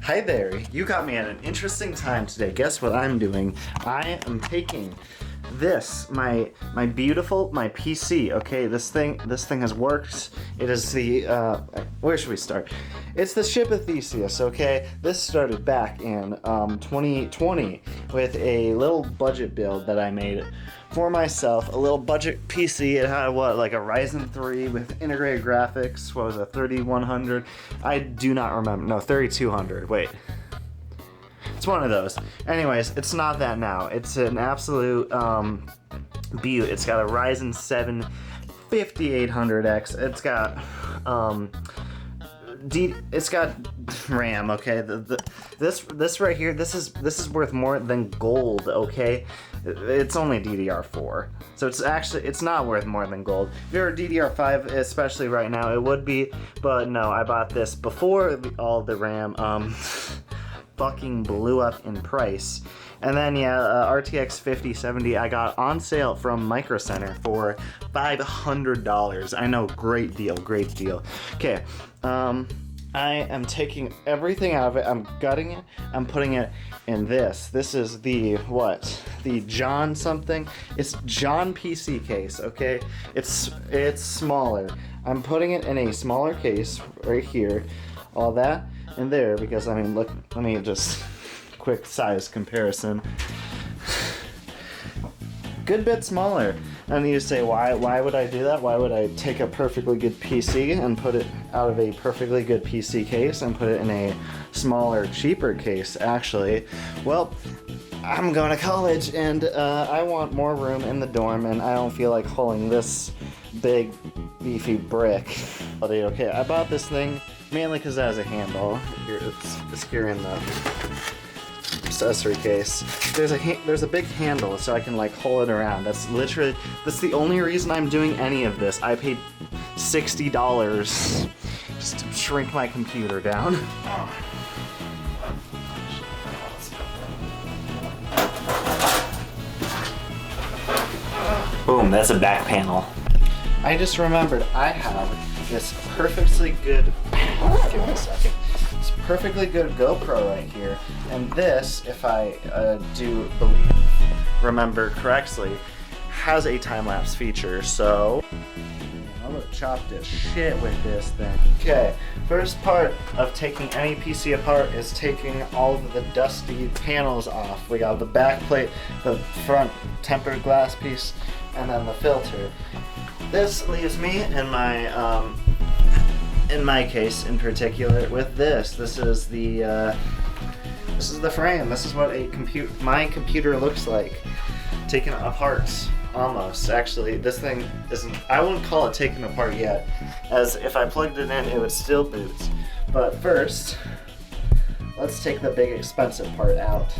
Hi there, you got me at an interesting time today. Guess what I'm doing? I am taking this, my PC, okay? This thing has worked. It is the, where should we start? It's the ship of Theseus, okay? This started back in 2020 with a little budget build that I made for myself, a little budget PC. It had what, like a Ryzen 3 with integrated graphics. What was it, 3100? I do not remember. No, 3200. Wait. It's one of those. Anyways, it's not that now. It's an absolute beaut. It's got a Ryzen 7 5800X. It's got it's got RAM, okay? This right here, this is worth more than gold, okay? It's only DDR4, so it's not worth more than gold. If you're a DDR5, especially right now, it would be, but no, I bought this before all the RAM fucking blew up in price. And then yeah, RTX 5070 I got on sale from Micro Center for $500. I know, great deal. Okay, I am taking everything out of it. I'm gutting it. I'm putting it in this. This is the the John something. It's John PC case. Okay, it's smaller. I'm putting it in a smaller case right here. All that in there because I mean, look. Let me just quick size comparison. Good bit smaller. And you say, why would I do that? Why would I take a perfectly good PC and put it out of a perfectly good PC case and put it in a smaller, cheaper case, actually? Well, I'm going to college and I want more room in the dorm and I don't feel like hauling this big, beefy brick. Okay, I bought this thing mainly because it has a handle. Here, it's here in the accessory case. There's a big handle so I can like haul it around. That's the only reason I'm doing any of this. I paid $60 just to shrink my computer down. Boom, that's a back panel. I just remembered I have this perfectly good, give me a second. Perfectly good GoPro right here, and this, if I remember correctly, has a time-lapse feature, so I look chopped as shit with this thing. Okay, first part of taking any PC apart is taking all of the dusty panels off. We got the back plate, the front tempered glass piece, and then the filter. This leaves me in my case in particular with this. This is the frame. This is what my computer looks like taken apart, almost. Actually, this thing isn't, I wouldn't call it taken apart yet, as if I plugged it in it would still boot. But first, let's take the big expensive part out.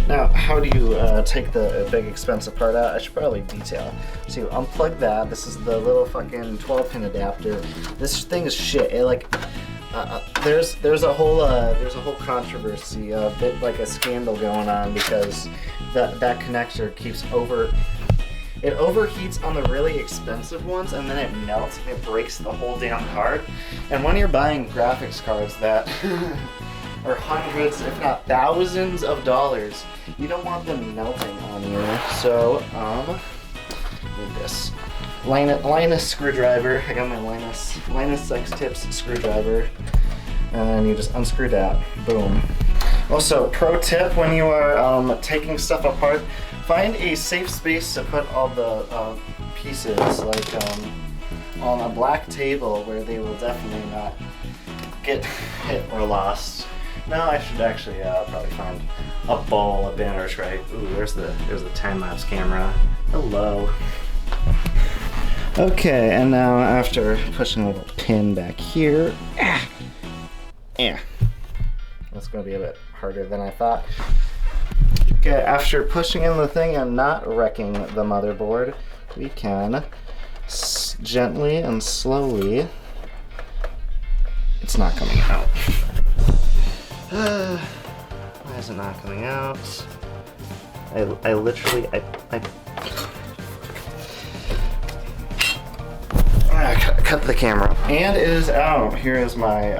Now, how do you take the big expensive part out? I should probably detail. So you unplug that. This is the little fucking 12-pin adapter. This thing is shit. It like there's a whole controversy, a bit like a scandal going on because that connector keeps it overheats on the really expensive ones and then it melts and it breaks the whole damn card. And when you're buying graphics cards that or hundreds, if not thousands of dollars, you don't want them melting on you. So, need this Linus screwdriver. I got my Linus X Tips screwdriver, and you just unscrew that. Boom. Also, pro tip: when you are taking stuff apart, find a safe space to put all the pieces, like on a black table where they will definitely not get hit or lost. Now I should actually probably find a ball, a bin, or tray. Ooh, there's the time-lapse camera. Hello. Okay, and now after pushing a little pin back here, that's gonna be a bit harder than I thought. Okay, after pushing in the thing and not wrecking the motherboard, we can gently and slowly. It's not coming out. Why is it not coming out? I literally, cut the camera. And it is out. Here is my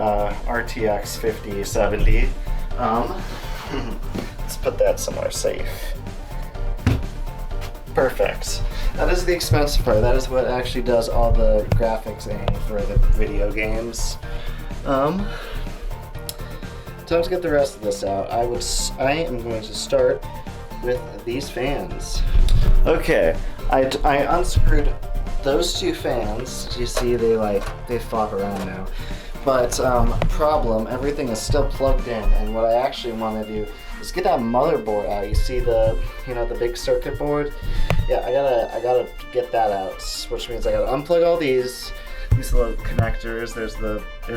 RTX 5070. Let's put that somewhere safe. Perfect. That is the expensive part. That is what actually does all the graphics and for the video games. Time to get the rest of this out. I am going to start with these fans. Okay, I unscrewed those two fans. You see they flop around now. But problem, everything is still plugged in, and what I actually want to do is get that motherboard out. You see the the big circuit board? Yeah, I gotta get that out, which means I gotta unplug all these little connectors. There's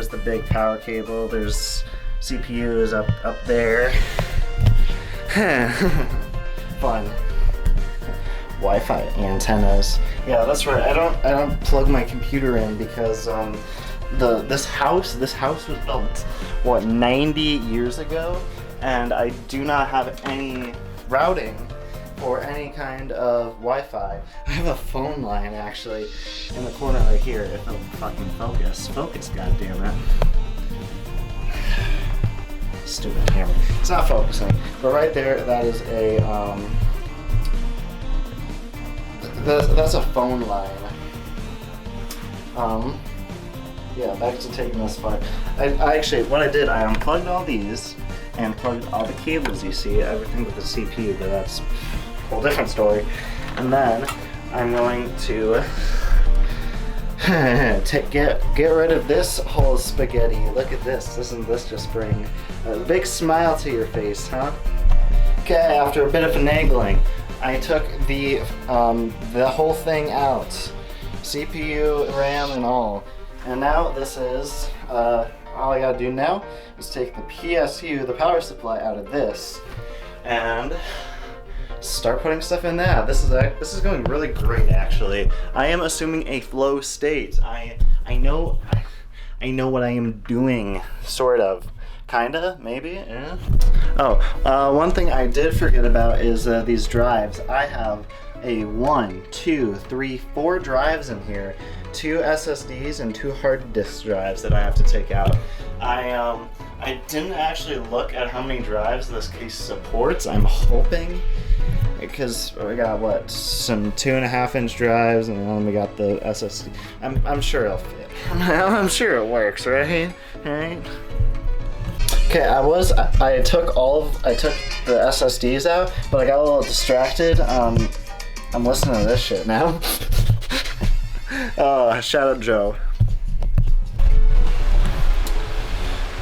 the big power cable. There's CPUs up there. Fun. Wi-Fi antennas. Yeah, that's right. I don't plug my computer in because this house was built what 90 years ago, and I do not have any routing or any kind of Wi-Fi. I have a phone line actually in the corner right here. If it'll fucking focus, goddammit. Stupid camera. It's not focusing. But right there, that is a that's a phone line. Yeah, back to taking this apart. I actually, what I did, I unplugged all these and plugged all the cables you see, everything with the CPU, but that's a whole different story. And then I'm going to get rid of this whole spaghetti. Look at this. Doesn't this just bring a big smile to your face, huh? Okay, after a bit of finagling, I took the whole thing out, CPU, RAM, and all. And now this is all I gotta do now is take the PSU, the power supply, out of this, and start putting stuff in that. This is going really great actually. I am assuming a flow state. I know what I am doing, sort of. Kinda, maybe, yeah. Oh, one thing I did forget about is these drives. I have a 1, 2, 3, 4 drives in here. 2 SSDs and 2 hard disk drives that I have to take out. I didn't actually look at how many drives this case supports. I'm hoping, because we got what, some 2.5-inch drives, and then we got the SSD. I'm sure it'll fit. I'm sure it works, right? Right? Okay, I took the SSDs out, but I got a little distracted. I'm listening to this shit now. Oh, shout out Joe.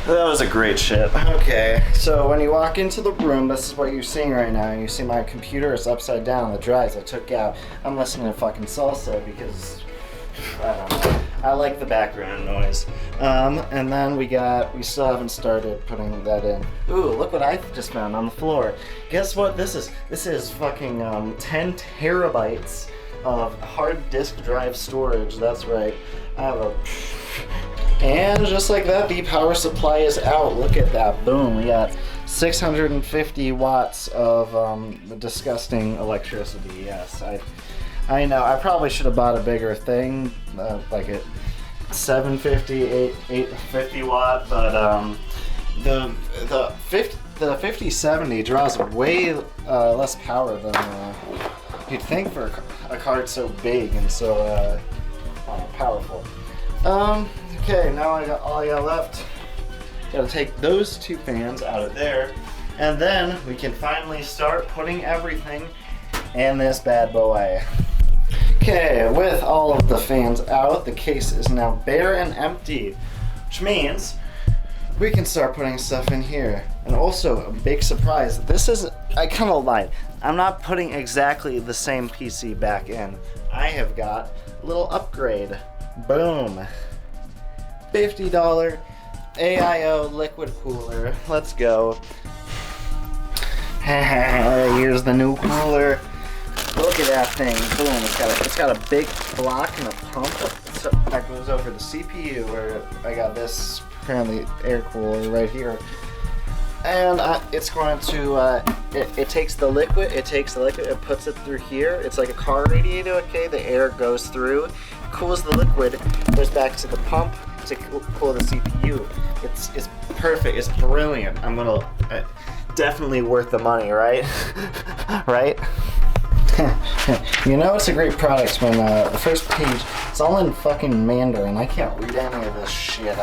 That was a great shit. Okay, so when you walk into the room, this is what you're seeing right now. You see my computer is upside down, the drives I took out. I'm listening to fucking salsa because, I don't know, I like the background noise. And then we still haven't started putting that in. Ooh, look what I just found on the floor. Guess what this is? This is fucking 10 terabytes of hard disk drive storage. That's right. I have and just like that, the power supply is out. Look at that. Boom. We got 650 watts of the disgusting electricity. Yes, I know. I probably should have bought a bigger thing, like a 750, 850 watt, but the 5070 draws way less power than you'd think for a card so big and so powerful. Okay, now all I got left. Gotta take those 2 fans out of there, and then we can finally start putting everything in this bad boy. Okay, with all of the fans out, the case is now bare and empty, which means we can start putting stuff in here. And also, a big surprise, I kind of lied. I'm not putting exactly the same PC back in. I have got a little upgrade. Boom. $50 AIO liquid cooler. Let's go. Here's the new cooler. Look at that thing. Boom. It's got a big block and a pump that goes over the CPU, where I got this apparently air cooler right here. And it's going to, it takes the liquid, it puts it through here. It's like a car radiator, okay? The air goes through, cools the liquid, goes back to the pump to cool the CPU. It's perfect. It's brilliant. I'm gonna definitely worth the money, right? Right? You know it's a great product when the first page, it's all in fucking Mandarin. I can't read any of this shit.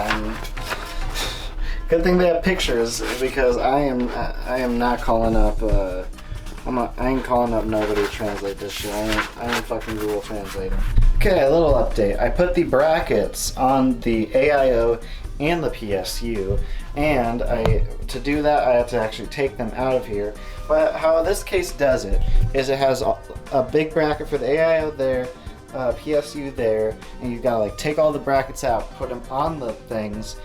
Good thing they have pictures, because I am not calling up I ain't calling up nobody to translate this shit. I ain't fucking Google Translator. Okay, a little update. I put the brackets on the AIO and the PSU, and to do that I have to actually take them out of here. But how this case does it is it has a big bracket for the AIO there, PSU there, and you've got to like take all the brackets out, put them on the things,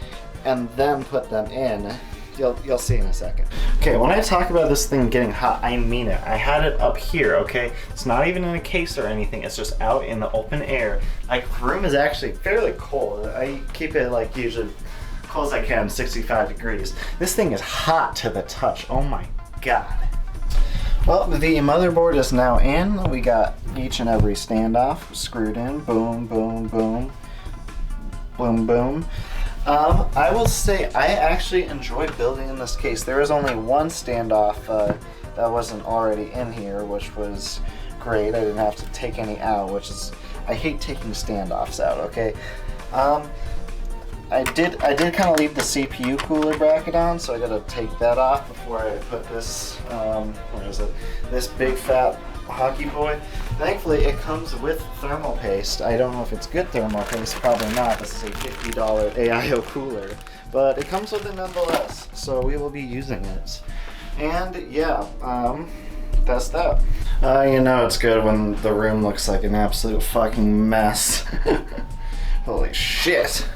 and then put them in. You'll see in a second. Okay, when I talk about this thing getting hot, I mean it. I had it up here, okay? It's not even in a case or anything. It's just out in the open air. Like, the room is actually fairly cold. I keep it like usually cold as I can, 65 degrees. This thing is hot to the touch. Oh my God. Well, the motherboard is now in. We got each and every standoff screwed in. Boom, boom, boom. Boom, boom. I will say I actually enjoyed building in this case. There was only one standoff that wasn't already in here, which was great. I didn't have to take any out, which is, I hate taking standoffs out, okay? I did kind of leave the CPU cooler bracket on, so I gotta take that off before I put this, where is it? This big fat hockey boy. Thankfully, it comes with thermal paste. I don't know if it's good thermal paste, probably not. This is a $50 AIO cooler, but it comes with it nonetheless, so we will be using it. And yeah, that's that. You know it's good when the room looks like an absolute fucking mess. Holy shit.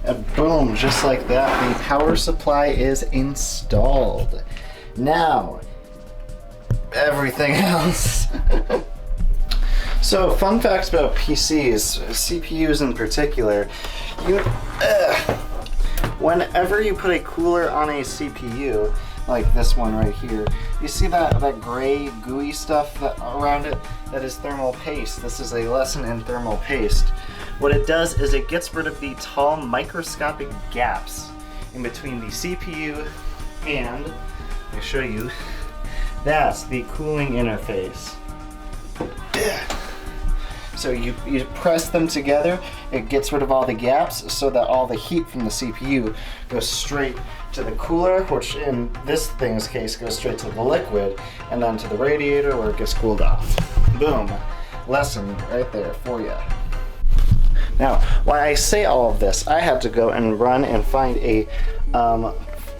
And boom, just like that, the power supply is installed. Now, everything else. So, fun facts about PCs, CPUs in particular. Whenever you put a cooler on a CPU, like this one right here, you see that gray gooey stuff around it? That is thermal paste. This is a lesson in thermal paste. What it does is it gets rid of the tall microscopic gaps in between the CPU and, let me show you, that's the cooling interface. So you press them together, it gets rid of all the gaps so that all the heat from the CPU goes straight to the cooler, which in this thing's case goes straight to the liquid, and then to the radiator where it gets cooled off. Boom. Lesson right there for you. Now, while I say all of this, I had to go and run and find a,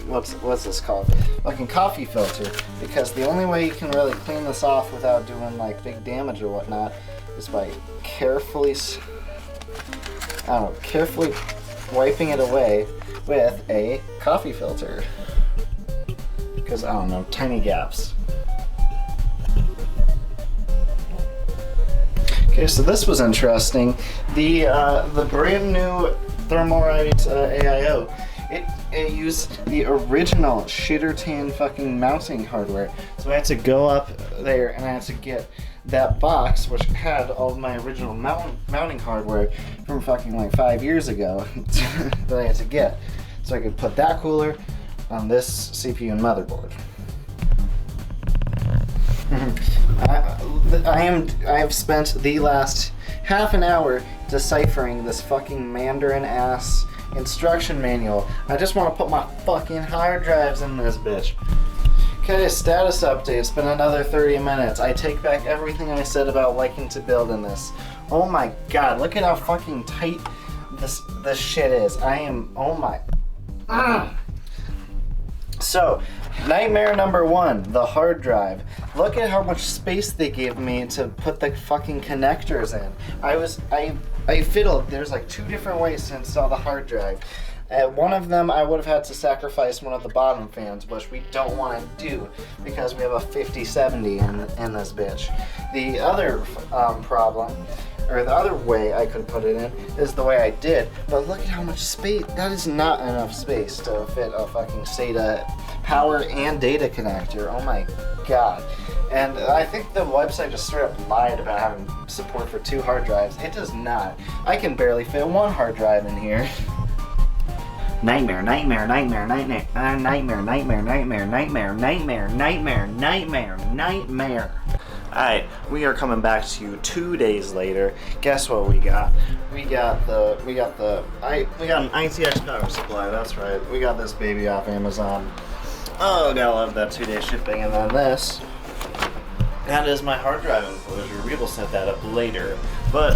what's this called? Fucking coffee filter, because the only way you can really clean this off without doing like big damage or whatnot is by carefully wiping it away with a coffee filter. Because, I don't know, tiny gaps. Okay, so this was interesting. The brand new Thermalright AIO, it used the original shitter tan fucking mounting hardware. So I had to go up there and I had to get that box, which had all of my original mounting hardware from fucking like 5 years ago that I had to get. So I could put that cooler on this CPU and motherboard. I have spent the last half an hour deciphering this fucking Mandarin ass instruction manual. I just want to put my fucking hard drives in this bitch. Okay, status update. It's been another 30 minutes. I take back everything I said about liking to build in this. Oh my God, look at how fucking tight this shit is. I am, oh my. So, nightmare number one, the hard drive. Look at how much space they gave me to put the fucking connectors in. I fiddled. There's like 2 different ways to install the hard drive. One of them, I would have had to sacrifice one of the bottom fans, which we don't want to do because we have a 5070 in this bitch. The other problem, or the other way I could put it in, is the way I did. But look at how much space. That is not enough space to fit a fucking SATA power and data connector. Oh my God. And I think the website just straight up lied about having support for 2 hard drives. It does not. I can barely fit 1 hard drive in here. Nightmare, nightmare, nightmare, nightmare, nightmare, nightmare, nightmare, nightmare, nightmare, nightmare, nightmare, nightmare. Alright, we are coming back to you 2 days later. Guess what we got? We got an ITX power supply, that's right. We got this baby off Amazon. Oh, gotta love that 2-day shipping. And then this. That is my hard drive enclosure. We will set that up later. But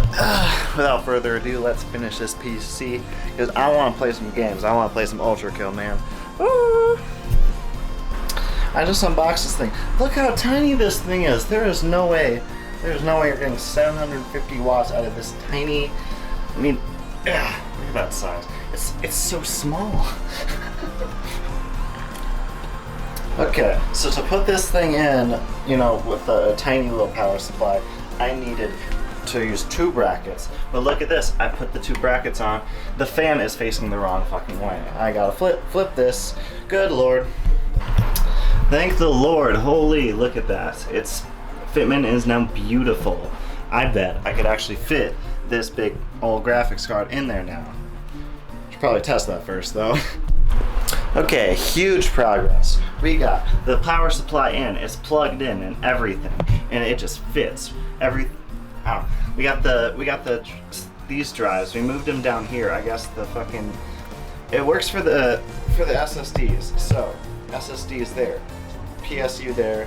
without further ado, let's finish this PC. Because I want to play some games. I want to play some Ultra Kill, man. Woo! I just unboxed this thing. Look how tiny this thing is. There's no way you're getting 750 watts out of this tiny. I mean, look at that size. It's so small. Okay, so to put this thing in, you know, with a tiny little power supply, I needed to use 2 brackets. But look at this, I put the 2 brackets on. The fan is facing the wrong fucking way. I gotta flip this. Good Lord. Thank the Lord. Holy, look at that. Its fitment is now beautiful. I bet I could actually fit this big old graphics card in there now. Should probably test that first though. Okay, huge progress. We got the power supply in, it's plugged in and everything, and it just fits. We got these drives. We moved them down here. I guess it works for the SSDs. So SSDs there, PSU there,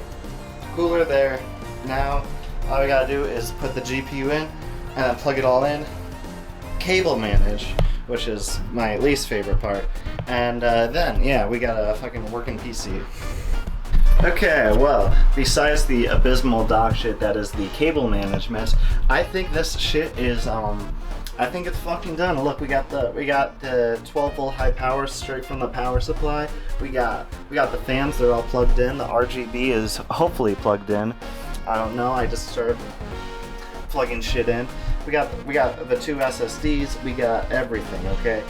cooler there. Now all we gotta do is put the GPU in and then plug it all in. Cable manage, which is my least favorite part. And then, yeah, we got a fucking working PC. Okay, well, besides the abysmal dog shit that is the cable management, I think this shit is, I think it's fucking done. Look, we got the 12 volt high power straight from the power supply. We got the fans, they're all plugged in. The RGB is hopefully plugged in. I don't know, I just started plugging shit in. We got the 2 SSDs, we got everything, okay?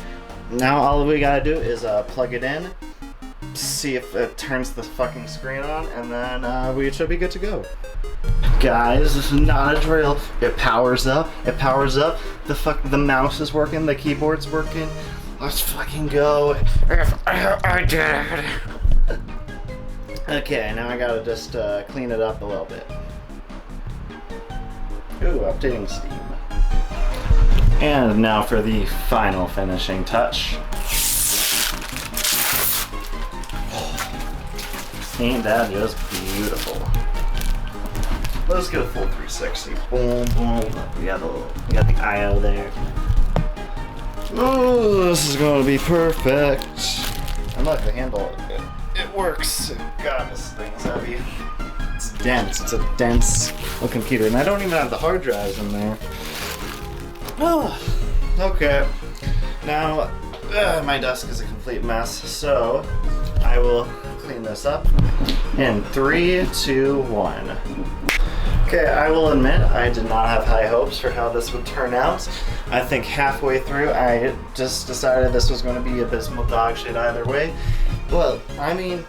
Now all we gotta do is plug it in, see if it turns the fucking screen on, and then we should be good to go. Guys, this is not a drill. It powers up, the mouse is working, the keyboard's working. Let's fucking go. I did. Okay, now I gotta just clean it up a little bit. Ooh, updating Steam. And now for the final finishing touch. Ain't that just beautiful? Let's get a full 360. Boom, boom. We got the I/O there. Oh, this is gonna be perfect. I like the handle. It works. God, this thing's heavy. It's dense. It's a dense little computer, and I don't even have the hard drives in there. Oh, okay. Now, my desk is a complete mess, so I will clean this up in 3, 2, 1. Okay, I will admit I did not have high hopes for how this would turn out. I think halfway through I just decided this was going to be abysmal dog shit either way. Well, I mean,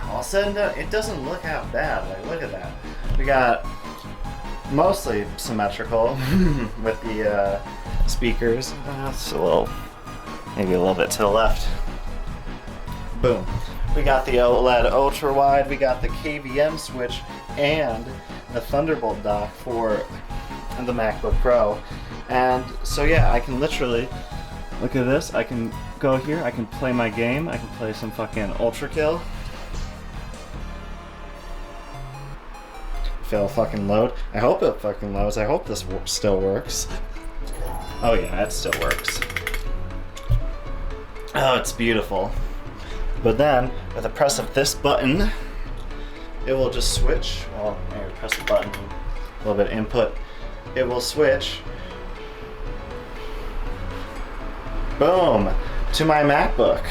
all said and done, it doesn't look half bad. Like, look at that. We got mostly symmetrical with the speakers. It's maybe a little bit to the left. Boom. We got the OLED ultra wide. We got the KVM switch and the Thunderbolt dock for the MacBook Pro. And so yeah, I can literally look at this. I can go here. I can play my game. I can play some fucking Ultra Kill. It'll fucking load. I hope it fucking loads. I hope this still works. Oh yeah, it still works. Oh, it's beautiful. But then, with the press of this button, it will just switch. Well, maybe press the button, a little bit of input. It will switch. Boom! To my MacBook.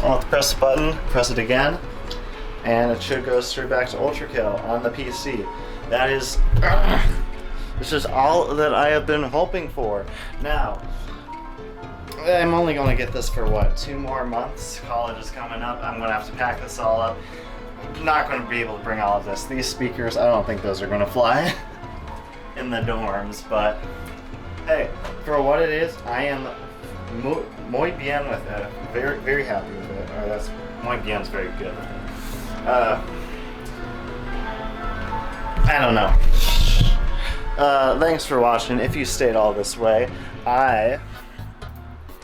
I'll have to press the button, press it again, and it should go straight back to Ultra Kill on the PC. That is, this is all that I have been hoping for. Now, I'm only going to get this for what, 2 more months? College is coming up. I'm going to have to pack this all up. not going to be able to bring all of this. These speakers, I don't think those are going to fly in the dorms, but hey, for what it is, I am muy bien with it. Very, very happy with it. Or that's, muy bien's very good with it. I don't know. Thanks for watching. If you stayed all this way, I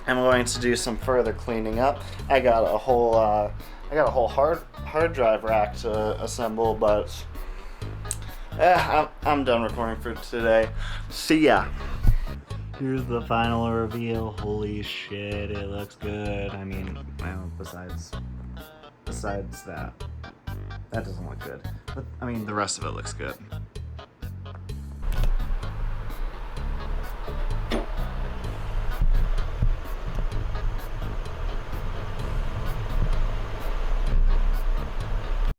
am going to do some further cleaning up. I got a whole hard drive rack to assemble, but I'm done recording for today. See ya. Here's the final reveal. Holy shit, it looks good. I mean, well, besides that doesn't look good. But I mean, the rest of it looks good.